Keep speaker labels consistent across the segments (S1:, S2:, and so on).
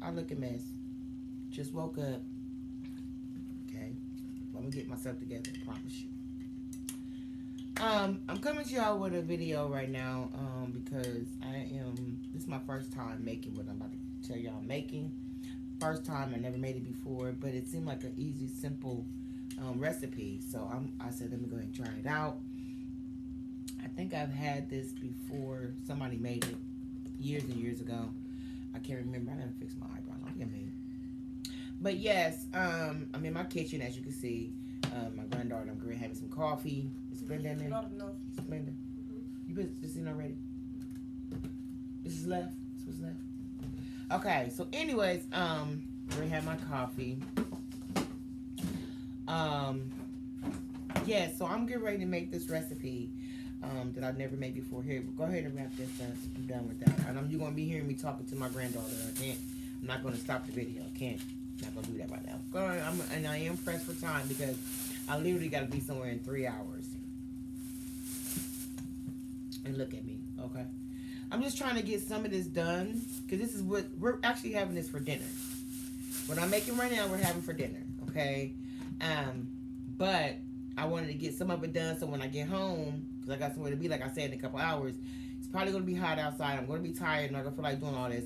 S1: I look a mess. Just woke up. Okay. Let me get myself together, I promise you. I'm coming to y'all with a video right now, because this is my first time making what I'm about to tell y'all I'm making. First time, I never made it before, but it seemed like an easy, simple recipe. So I said, let me go ahead and try it out. I think I've had this before. Somebody made it years and years ago. I can't remember. I didn't fix my eyebrows. I'll get me. But yes, I'm in my kitchen, as you can see. My granddaughter, I'm having some coffee. Is Brenda in there?
S2: Not enough.
S1: It's Brenda. You put this in already? This is left? This was left? Okay, so anyways, I'm gonna have my coffee. Yeah, so I'm getting ready to make this recipe that I've never made before. Here, go ahead and wrap this up. I'm done with that. And you're gonna be hearing me talking to my granddaughter. I'm not gonna stop the video. I'm not gonna do that right now. And I am pressed for time because I literally gotta be somewhere in 3 hours. And look at me, okay? I'm just trying to get some of this done because this is what we're actually having this for dinner. What I'm making right now, we're having for dinner, okay? But I wanted to get some of it done so when I get home, because I got somewhere to be, like I said, in a couple hours, it's probably going to be hot outside. I'm going to be tired and I'm going to feel like doing all this.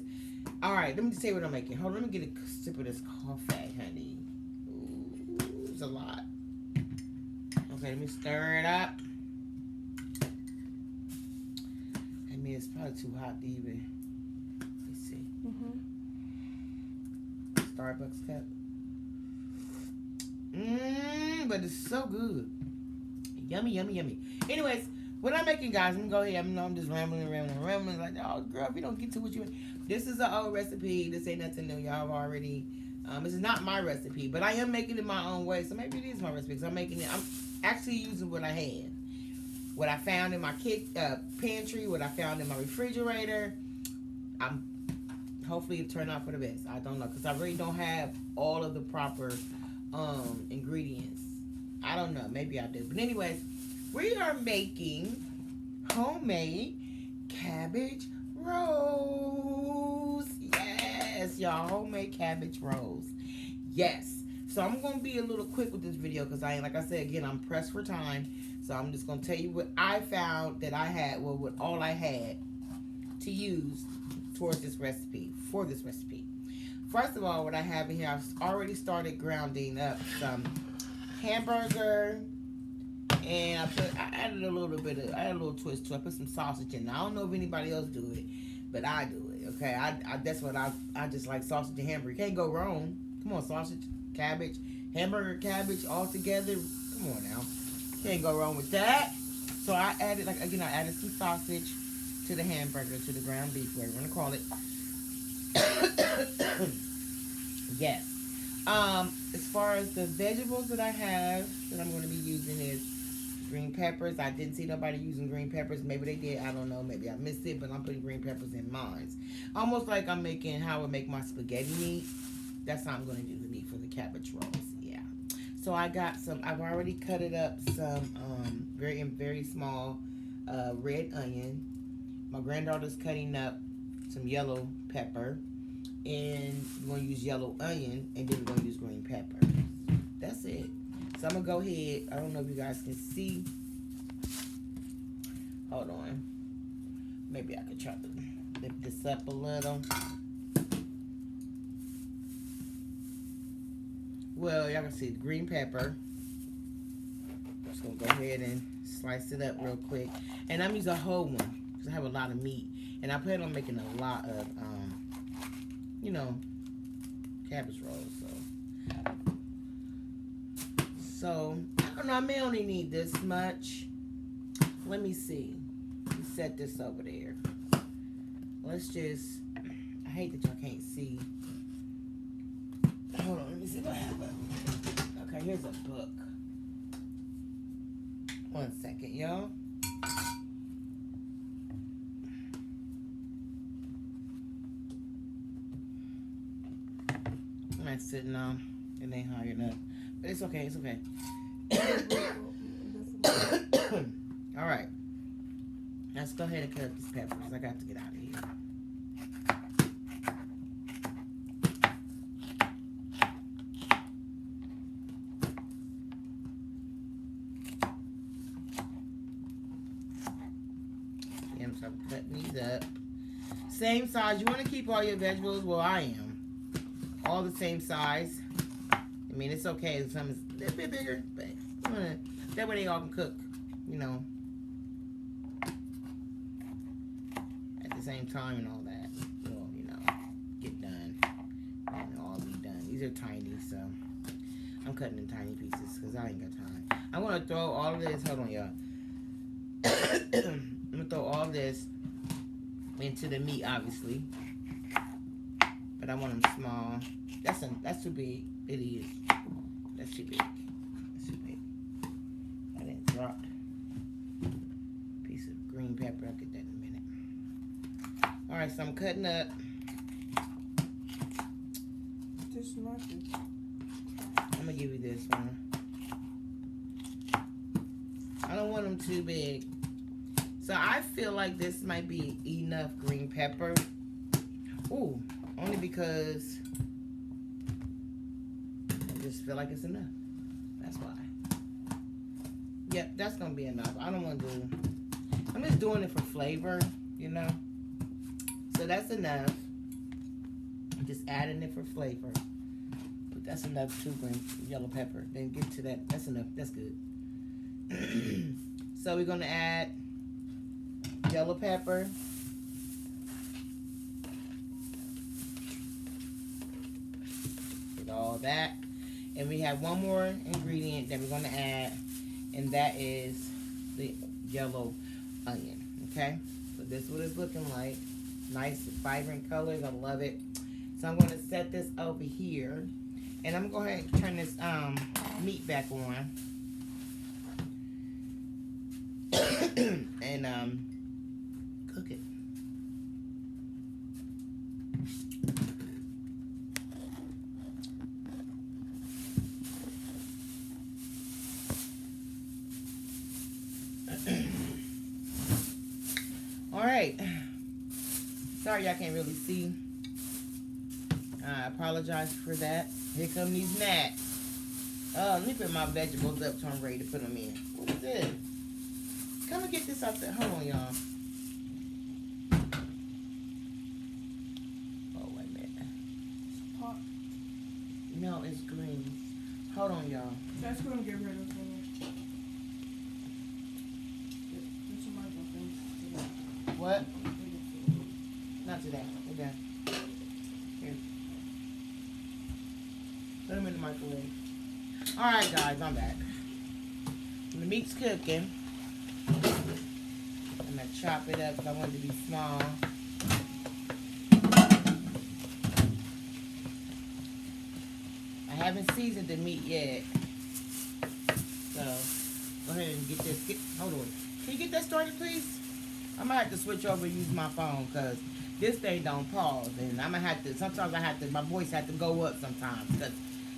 S1: All right, let me just tell you what I'm making. Hold on, let me get a sip of this coffee, honey. Ooh, it's a lot. Okay, let me stir it up. I mean, it's probably too hot to even. Let's see. Starbucks cup. But it's so good. Yummy, yummy, yummy. Anyways, what I'm making, guys, I'm gonna go ahead. I'm just rambling. Like, oh, girl, if you don't get to what you. This is an old recipe. This ain't nothing new. Y'all have already. This is not my recipe, but I am making it my own way. So maybe it is my recipe. Because I'm making it. I'm actually using what I had. What I found in my pantry, what I found in my refrigerator. Hopefully it turned out for the best. I don't know, because I really don't have all of the proper ingredients. I don't know, maybe I do. But anyways, we are making homemade cabbage rolls. Yes, y'all, homemade cabbage rolls. Yes. So I'm going to be a little quick with this video because like I said, again, I'm pressed for time. So I'm just going to tell you what I found that I had, well, what all I had to use towards this recipe, for this recipe. First of all, what I have in here, I've already started grounding up some hamburger, and I added a little twist to it. I put some sausage in. I don't know if anybody else do it, but I do it, okay? That's what I just like sausage and hamburger. You can't go wrong. Come on, sausage, cabbage, hamburger, cabbage, all together. Come on now. Can't go wrong with that. So I added, I added some sausage to the hamburger, to the ground beef, whatever you want to call it. Yes. As far as the vegetables that I have that I'm going to be using is green peppers. I didn't see nobody using green peppers. Maybe they did. I don't know. Maybe I missed it, but I'm putting green peppers in mine. Almost like I'm making how I would make my spaghetti meat. That's how I'm going to do the meat for the cabbage rolls. Yeah. So I got some, I've already cut it up, some very small red onion. My granddaughter's cutting up some yellow pepper. And we're going to use yellow onion, and then we're going to use green pepper. That's it. So I'm going to go ahead. I don't know if you guys can see. Hold on. Maybe I could try to lift this up a little. Well, y'all can see the green pepper. Just going to go ahead and slice it up real quick. And I'm using a whole one because I have a lot of meat. And I plan on making a lot of, cabbage rolls. So, I don't know. I may only need this much. Let me see. Let's set this over there. Let's just, I hate that y'all can't see. Hold on, let me see if I have a, okay, here's a book. 1 second, y'all. I'm not sitting on, it ain't high enough. But it's okay, it's okay. All right. Let's go ahead and cut up these peppers. I got to get out of here. up. Same size. You want to keep all your vegetables. Well, I am. All the same size. I mean, it's okay. Some is a little bit bigger, but that way they all can cook, you know, at the same time and all that. Well, you know, get done and all be done. These are tiny, so I'm cutting in tiny pieces because I ain't got time. I'm gonna throw all of this. Hold on, y'all. I'm gonna throw all this into the meat, obviously, but I want them small. That's too big. It is. That's too big. That's too big. I didn't drop a piece of green pepper. I'll get that in a minute. All right, so I'm cutting up.
S2: This nothing.
S1: I'm gonna give you this one. I don't want them too big. So I feel like this might be enough green pepper. Ooh, only because I just feel like it's enough. That's why. Yep, that's gonna be enough. I don't want to do. I'm just doing it for flavor, you know. So that's enough. I'm just adding it for flavor. But that's enough too, green yellow pepper. Then get to that. That's enough. That's good. So we're gonna add yellow pepper. Get all that. And we have one more ingredient that we're going to add, and that is the yellow onion. Okay? So this is what it's looking like. Nice, vibrant colors. I love it. So I'm going to set this over here. And I'm going to go ahead and turn this meat back on. And cook it. All right. Sorry y'all can't really see. I apologize for that. Here come these gnats. Let me put my vegetables up so I'm ready to put them in. What is this? Come and get this out there. Hold on, y'all. Oh, wait a minute.
S2: Pot.
S1: No, it's green. Hold on, y'all.
S2: That's going to get rid of it. There's some microphone.
S1: What? Not today. We're done. Here. Put them in the microwave. Alright, guys, I'm back. The meat's cooking. I'm going to chop it up because I want it to be small. I haven't seasoned the meat yet. So, go ahead and get this. Hold on. Can you get that started, please? I might have to switch over and use my phone because this thing don't pause. And I'm going to have to, sometimes my voice has to go up sometimes because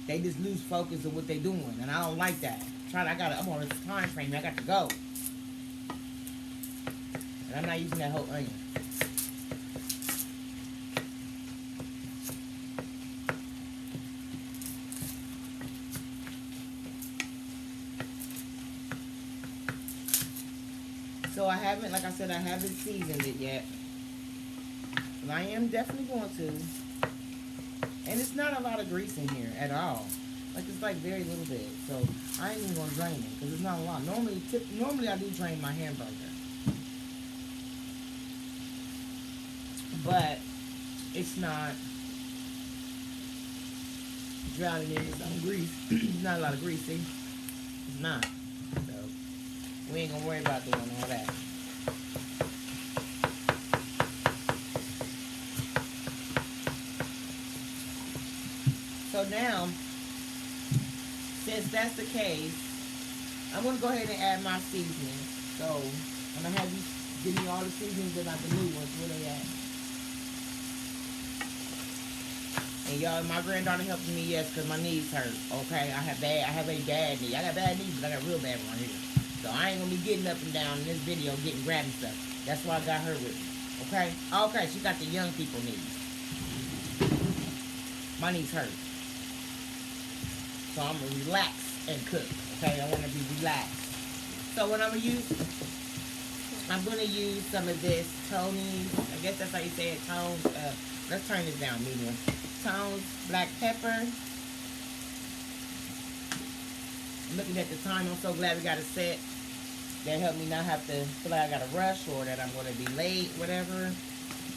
S1: they just lose focus of what they're doing. And I don't like that. I'm on this time frame. I got to go. And I'm not using that whole onion. So I haven't, like I said, I haven't seasoned it yet. But I am definitely going to. And it's not a lot of grease in here at all. Like, it's like very little bit. So I ain't even going to drain it because it's not a lot. Normally I do drain my hamburger. But it's not drowning in some grease. It's not a lot of grease, see? It's not. So we ain't gonna worry about doing all that. So now, since that's the case, I'm gonna go ahead and add my seasoning. So I'm gonna have you give me all the seasonings about the new ones. Where they at? And y'all, my granddaughter helping me, yes, because my knees hurt. Okay, I have a bad knee. I got bad knees, but I got real bad one here. So I ain't gonna be getting up and down in this video, grabbing stuff. That's why I got her with me. Okay? Okay, she got the young people knees. My knees hurt. So I'm gonna relax and cook. Okay, I wanna be relaxed. So what I'm gonna use? I'm going to use some of this Tony's, I guess that's how you say it, Tone's, let's turn this down, medium. Tone's black pepper. Looking at the time, I'm so glad we got it set. That helped me not have to feel like I got to rush or that I'm going to be late, whatever. It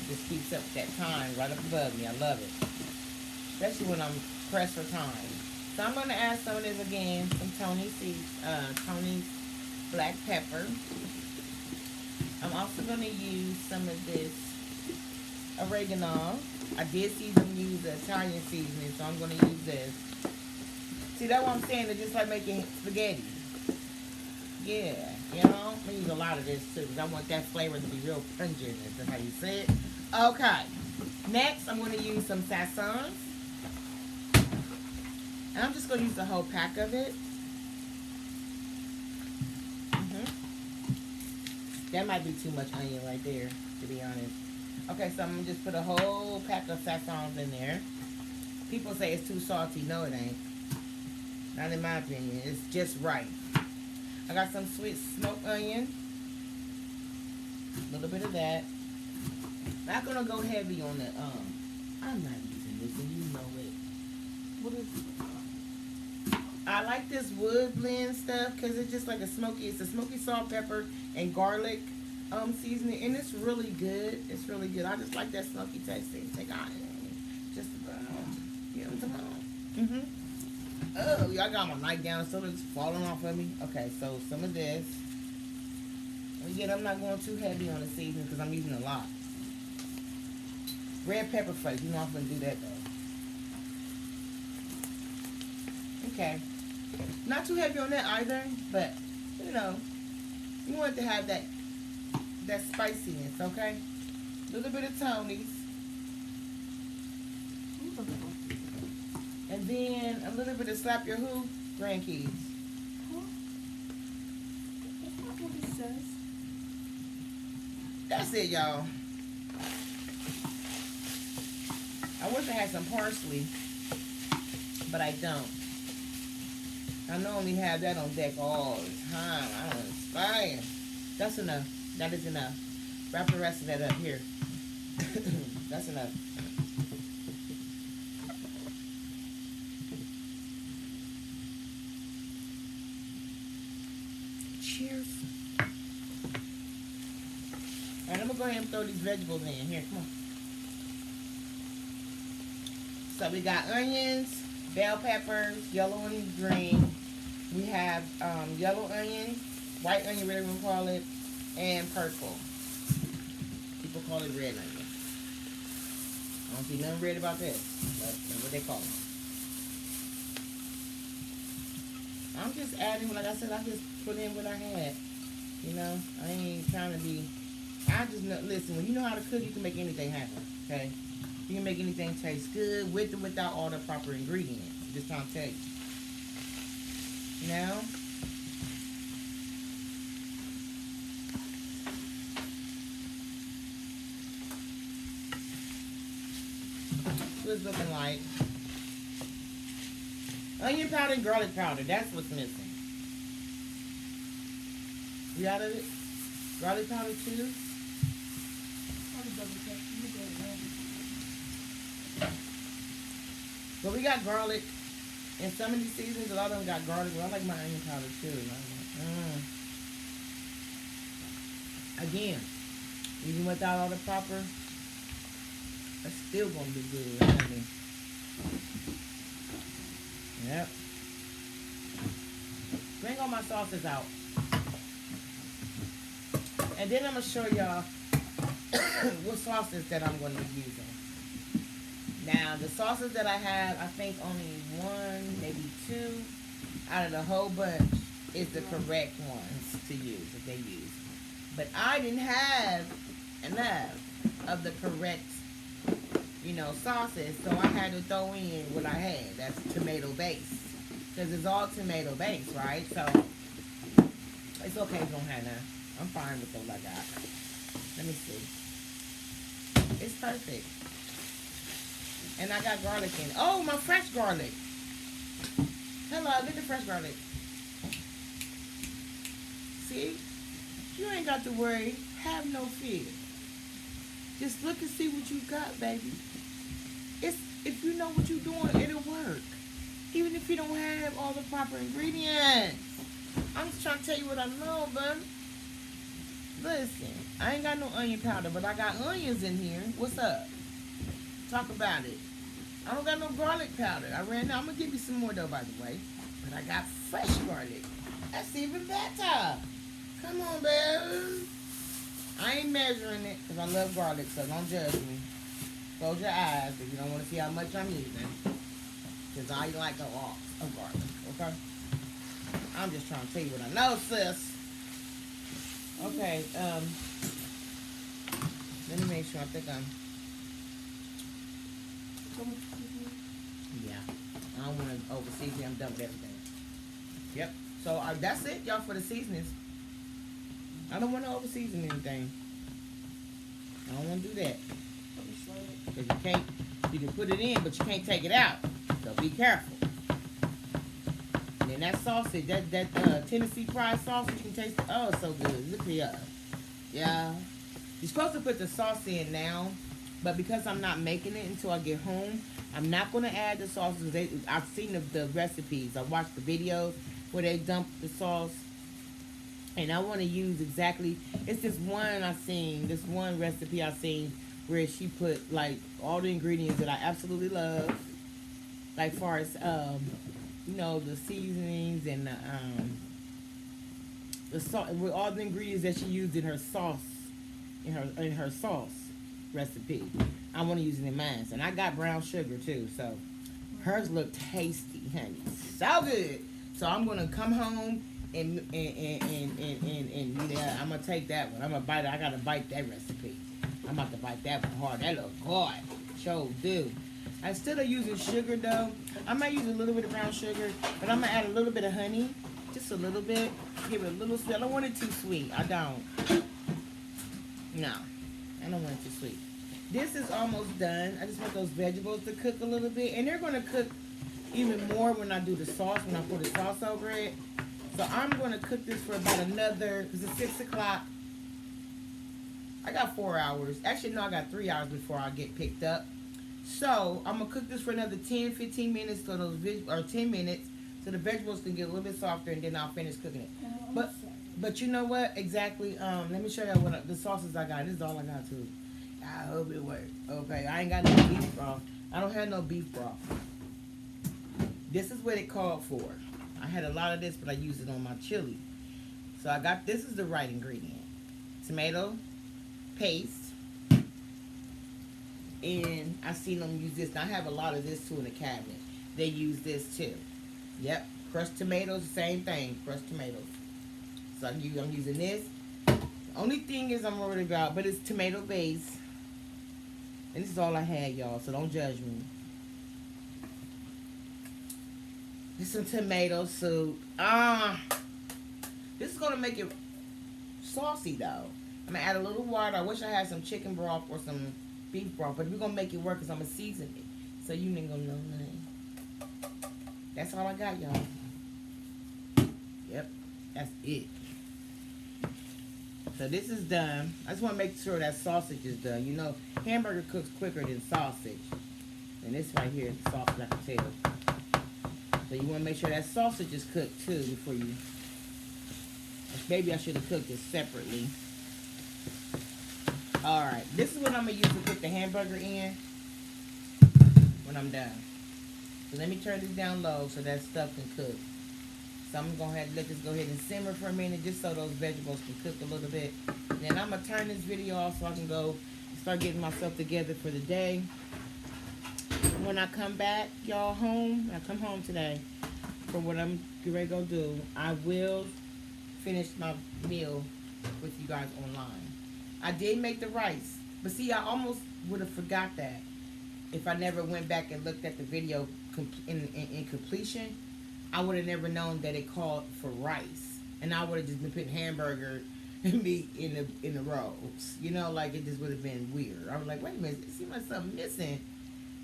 S1: just keeps up with that time right up above me. I love it. Especially when I'm pressed for time. So I'm going to add some of this again, some Tony's black pepper. I'm also going to use some of this oregano. I did use the Italian seasoning, so I'm going to use this. See, that's what I'm saying. It's just like making spaghetti. Yeah, you know, I'm going to use a lot of this too because I want that flavor to be real pungent. That's how you say it. Okay. Next, I'm going to use some Sassons. And I'm just going to use the whole pack of it. That might be too much onion right there, to be honest. Okay, so I'm going to just put a whole pack of Sassons in there. People say it's too salty. No, it ain't. Not in my opinion. It's just right. I got some sweet smoked onion. A little bit of that. Not going to go heavy on the, I'm not using this, and you know it.
S2: What is it?
S1: I like this wood blend stuff because it's just like it's a smoky salt, pepper, and garlic seasoning, and it's really good. It's really good. I just like that smoky taste. Take on just Oh, y'all got my nightgown, so it's falling off of me. Okay, so some of this. Again, I'm not going too heavy on the seasoning because I'm using a lot. Red pepper flakes. You know I'm gonna do that though. Okay. Not too heavy on that either, but you know, you want to have that spiciness, okay? A little bit of Tony's. And then a little bit of Slap Your Who, Grand Keys.
S2: Huh? That's not what it says.
S1: That's it, y'all. I wish I had some parsley, but I don't. I normally have that on deck all the time. I don't inspire. That's enough. That is enough. Wrap the rest of that up here. That's enough. Cheers. And I'm going to go ahead and throw these vegetables in. Here, come on. So we got onions, bell peppers, yellow and green. We have yellow onion, white onion, whatever you call it, and purple. People call it red onion. I don't see nothing red about this, but that's what they call it. I'm just adding, like I said, I just put in what I had. You know, I ain't trying to be, I just know, listen, when you know how to cook, you can make anything happen, okay? You can make anything taste good with or without all the proper ingredients. I'm just trying to tell you. Now, what it's looking like. Onion powder and garlic powder. That's what's missing. You out of it? Garlic powder too? But we got garlic. And some of these seasonings, a lot of them got garlic. But I like my onion powder too. Again, even without all the proper, that's still going to be good. I mean. Yep. Bring all my sauces out. And then I'm going to show y'all what sauces that I'm going to be using. Now, the sauces that I have, I think only one, maybe two out of the whole bunch is the correct ones to use, that they use. But I didn't have enough of the correct, you know, sauces, so I had to throw in what I had. That's tomato based. Because it's all tomato based, right? So, it's okay if you don't have none. I'm fine with what I got. Let me see. It's perfect. And I got garlic in. Oh, my fresh garlic. Hello, look at the fresh garlic. See? You ain't got to worry. Have no fear. Just look and see what you got, baby. It's if you know what you're doing, it'll work. Even if you don't have all the proper ingredients. I'm just trying to tell you what I know, but listen, I ain't got no onion powder, but I got onions in here. What's up? Talk about it. I don't got no garlic powder. I ran out. I'm gonna give you some more though, by the way. But I got fresh garlic. That's even better. Come on, baby. I ain't measuring it because I love garlic, so don't judge me. Close your eyes if you don't want to see how much I'm using. Because I like a lot of garlic, okay? I'm just trying to tell you what I know, sis. Okay, let me make sure. I think I'm... Yeah. I don't want to overseason. I'm done with everything. Yep. So that's it, y'all, for the seasonings. I don't want to overseason anything. I don't want to do that. Because you can put it in, but you can't take it out. So be careful. And then that sausage, that Tennessee fried sausage, you can taste it. Oh, it's so good. Look here. Yeah. You're supposed to put the sauce in now, but because I'm not making it until I get home, I'm not going to add the sauce. I've seen the recipes. I watched the videos where they dump the sauce. And I want to use exactly, it's this one recipe I seen where she put like all the ingredients that I absolutely love. Like far as, you know, the seasonings and the salt, with all the ingredients that she used in her sauce, in her sauce recipe. I want to use it in mine. And I got brown sugar too, so hers look tasty, honey. So good. So I'm going to come home and yeah, I'm gonna take that one. I'm gonna bite it. I gotta bite that recipe. I'm about to bite that one hard. That look good. Sure do. Instead of using sugar though, I might use a little bit of brown sugar, but I'm gonna add a little bit of honey, just a little bit. Give it a little sweet. I don't want it too sweet. I don't. No, I don't want it too sweet. This is almost done. I just want those vegetables to cook a little bit, and they're gonna cook even more when I do the sauce. When I put the sauce over it. So I'm going to cook this for about another, because it's 6 o'clock. I got 4 hours. Actually, no, I got 3 hours before I get picked up. So I'm going to cook this for another 10, 15 minutes, so or 10 minutes, so the vegetables can get a little bit softer, and then I'll finish cooking it. But you know what? Exactly. Let me show you the sauces I got. This is all I got, too. I hope it works. Okay, I ain't got no beef broth. I don't have no beef broth. This is what it called for. I had a lot of this, but I used it on my chili. So I got, this is the right ingredient. Tomato paste. And I seen them use this. Now I have a lot of this too in the cabinet. They use this too. Yep. Crushed tomatoes, same thing. Crushed tomatoes. So I'm using this. The only thing is I'm worried about, but it's tomato base. And this is all I had, y'all. So don't judge me. There's some tomato soup. This is going to make it saucy, though. I'm going to add a little water. I wish I had some chicken broth or some beef broth, but we're going to make it work because I'm going to season it. So you ain't going to know nothing. That's all I got, y'all. Yep. That's it. So this is done. I just want to make sure that sausage is done. You know, hamburger cooks quicker than sausage. And this right here is sausage, I can tell. So you want to make sure that sausage is cooked too before you... Maybe I should have cooked it separately. Alright, this is what I'm going to use to put the hamburger in when I'm done. So let me turn this down low so that stuff can cook. So I'm going to have to let this go ahead and simmer for a minute just so those vegetables can cook a little bit. And then I'm going to turn this video off so I can go start getting myself together for the day. When I come back, y'all, home, I come home today for what I'm getting ready to go do, I will finish my meal with you guys online. I did make the rice, but see, I almost would have forgot that if I never went back and looked at the video in completion. I would have never known that it called for rice, and I would have just been putting hamburger and meat in the rolls. You know, like it just would have been weird. I was like, wait a minute, it seems like something missing.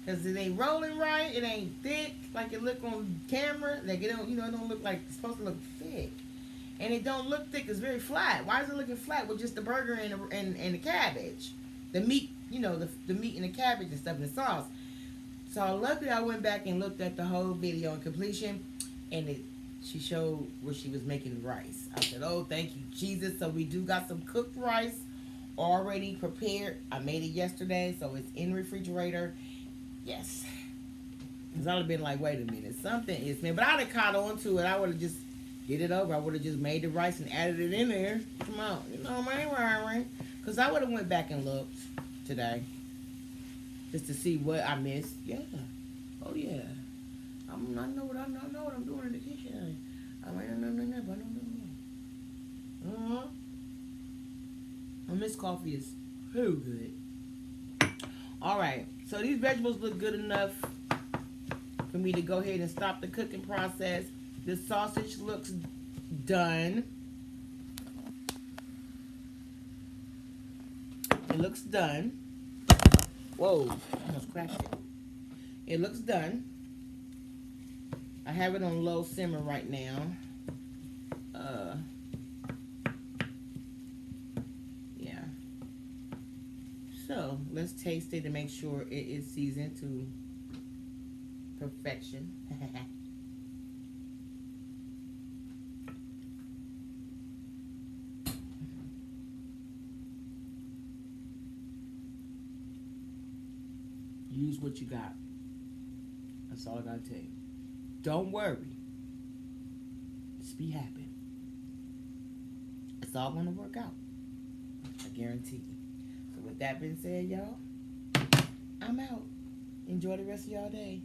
S1: Because it ain't rolling right, it ain't thick like it look on camera. Like it don't, you know, it don't look like it's supposed to look thick. and it don't look thick. It's very flat. Why is it looking flat with just the burger and the cabbage, the meat? You know, the meat and the cabbage and stuff and the sauce. So luckily, I went back and looked at the whole video in completion, and she showed where she was making the rice. I said, "Oh, thank you, Jesus." So we do got some cooked rice already prepared. I made it yesterday, so it's in the refrigerator. Yes. Because I would have been like, wait a minute, something is, man. But I'd have caught on to it. I would have just get it over. I would have just made the rice and added it in there. Come on. You know, man. Because I would have went back and looked today. Just to see what I missed. Yeah. Oh, yeah. I know what I'm doing in the kitchen. This coffee is so good. All right. So these vegetables look good enough for me to go ahead and stop the cooking process. The sausage looks done. It looks done. Whoa, almost crashed it. It looks done. I have it on low simmer right now. Yeah. So let's taste it and make sure it is seasoned to perfection. Use what you got. That's all I gotta tell you. Don't worry. Just be happy. It's all gonna work out. I guarantee you. So with that being said, y'all, I'm out. Enjoy the rest of y'all day.